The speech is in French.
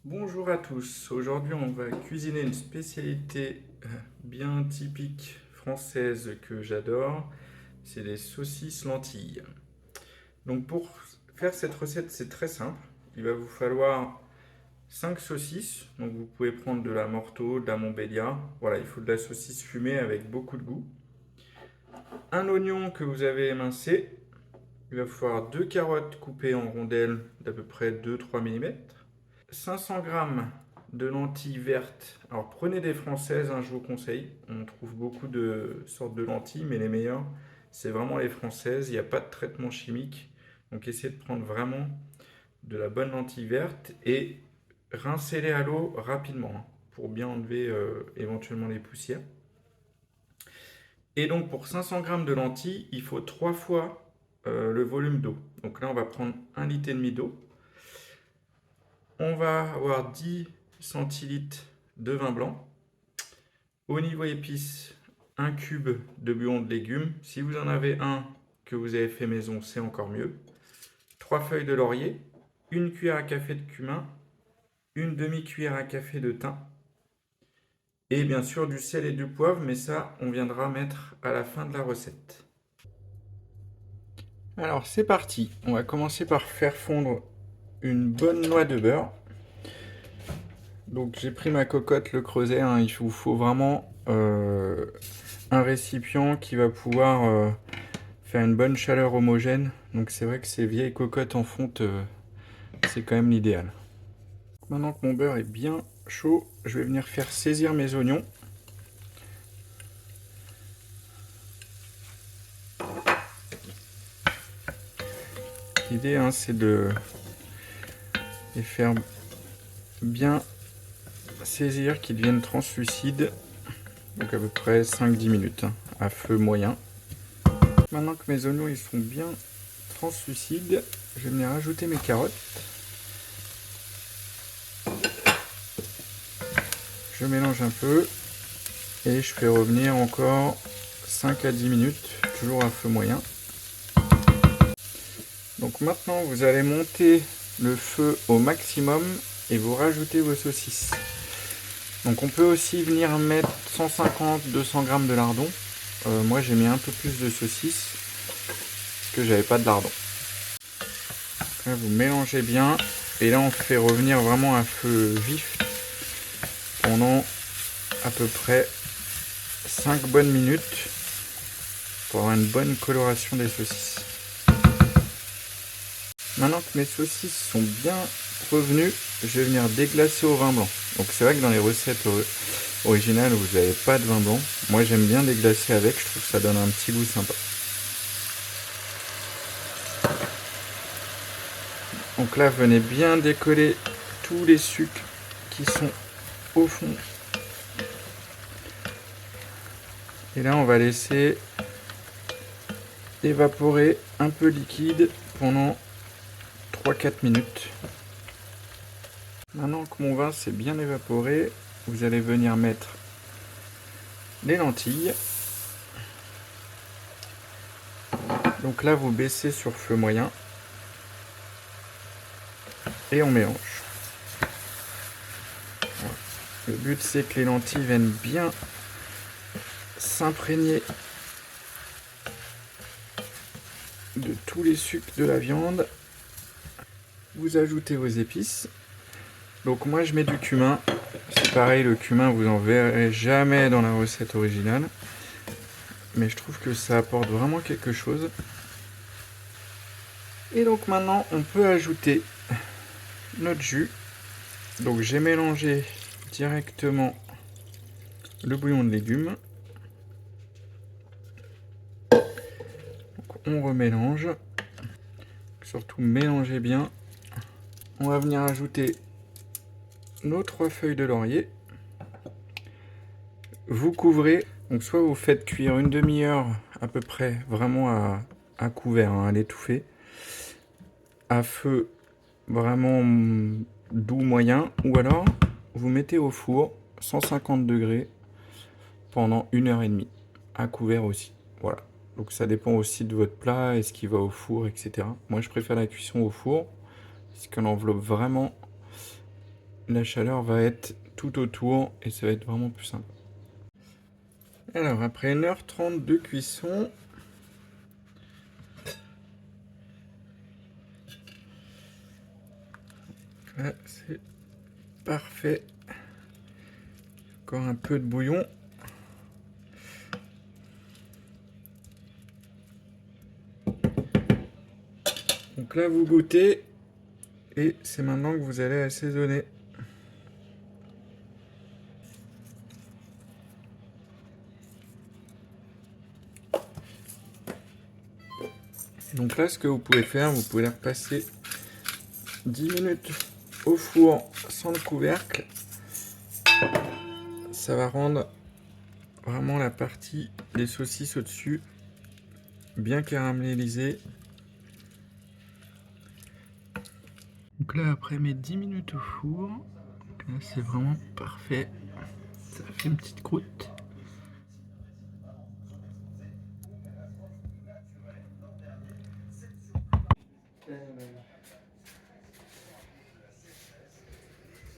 Bonjour à tous, aujourd'hui on va cuisiner une spécialité bien typique française que j'adore, c'est les saucisses lentilles. Donc pour faire cette recette c'est très simple, il va vous falloir 5 saucisses, donc vous pouvez prendre de la Morteau, de la Montbéliard, voilà il faut de la saucisse fumée avec beaucoup de goût. Un oignon que vous avez émincé, il va vous falloir 2 carottes coupées en rondelles d'à peu près 2-3 mm. 500 grammes de lentilles vertes. Alors prenez des françaises, hein, je vous conseille. On trouve beaucoup de sortes de lentilles, mais les meilleures, c'est vraiment les françaises. Il n'y a pas de traitement chimique. Donc essayez de prendre vraiment de la bonne lentille verte et rincez-les à l'eau rapidement, hein, pour bien enlever éventuellement les poussières. Et donc pour 500 grammes de lentilles, il faut 3 fois le volume d'eau. Donc là, on va prendre 1,5 litre d'eau. On va avoir 10 centilitres de vin blanc. Au niveau épices, un cube de bouillon de légumes. Si vous en avez un que vous avez fait maison, c'est encore mieux. 3 feuilles de laurier, une cuillère à café de cumin, une demi-cuillère à café de thym. Et bien sûr du sel et du poivre, mais ça, on viendra mettre à la fin de la recette. Alors c'est parti, on va commencer par faire fondre une bonne noix de beurre. Donc j'ai pris ma cocotte, le creuset, hein, il vous faut vraiment un récipient qui va pouvoir faire une bonne chaleur homogène. Donc c'est vrai que ces vieilles cocottes en fonte, c'est quand même l'idéal. Maintenant que mon beurre est bien chaud, je vais venir faire saisir mes oignons. L'idée, hein, c'est de les faire bien saisir, qu'ils deviennent translucides. Donc à peu près 5-10 minutes, hein, à feu moyen. Maintenant que mes oignons ils sont bien translucides, je vais venir ajouter mes carottes. Je mélange un peu et je fais revenir encore 5 à 10 minutes, toujours à feu moyen. Donc maintenant vous allez monter le feu au maximum et vous rajoutez vos saucisses. Donc on peut aussi venir mettre 150-200 grammes de lardons. Moi j'ai mis un peu plus de saucisses parce que j'avais pas de lardons. Là, vous mélangez bien et là on fait revenir vraiment à feu vif pendant à peu près 5 bonnes minutes pour avoir une bonne coloration des saucisses. Maintenant que mes saucisses sont bien revenues, je vais venir déglacer au vin blanc. Donc c'est vrai que dans les recettes originales vous n'avez pas de vin blanc. Moi j'aime bien déglacer avec, je trouve que ça donne un petit goût sympa. Donc là venez bien décoller tous les sucres qui sont au fond. Et là on va laisser évaporer un peu liquide pendant 3-4 minutes. Maintenant que mon vin s'est bien évaporé, vous allez venir mettre les lentilles. Donc là vous baissez sur feu moyen et on mélange. Voilà. Le but c'est que les lentilles viennent bien s'imprégner de tous les sucres de la viande. Vous ajoutez vos épices. Donc moi je mets du cumin. C'est pareil, le cumin vous en verrez jamais dans la recette originale. Mais je trouve que ça apporte vraiment quelque chose. Et donc maintenant on peut ajouter notre jus. Donc j'ai mélangé directement le bouillon de légumes. Donc on remélange. Surtout mélangez bien. On va venir ajouter nos 3 feuilles de laurier. Vous couvrez. Donc soit vous faites cuire une demi-heure à peu près, vraiment à couvert, hein, à l'étouffer, à feu vraiment doux moyen, ou alors vous mettez au four 150 degrés pendant 1h30 à couvert aussi. Voilà. Donc ça dépend aussi de votre plat, est-ce qu'il va au four, etc. Moi je préfère la cuisson au four, parce qu'elle enveloppe vraiment la chaleur va être tout autour et ça va être vraiment plus simple. Alors après 1h30 de cuisson, là c'est parfait. Encore un peu de bouillon. Donc là vous goûtez et c'est maintenant que vous allez assaisonner. Et donc là ce que vous pouvez faire, vous pouvez la repasser 10 minutes au four sans le couvercle. Ça va rendre vraiment la partie des saucisses au-dessus bien caramélisée. Donc là après mes 10 minutes au four, c'est vraiment parfait. Ça fait une petite croûte.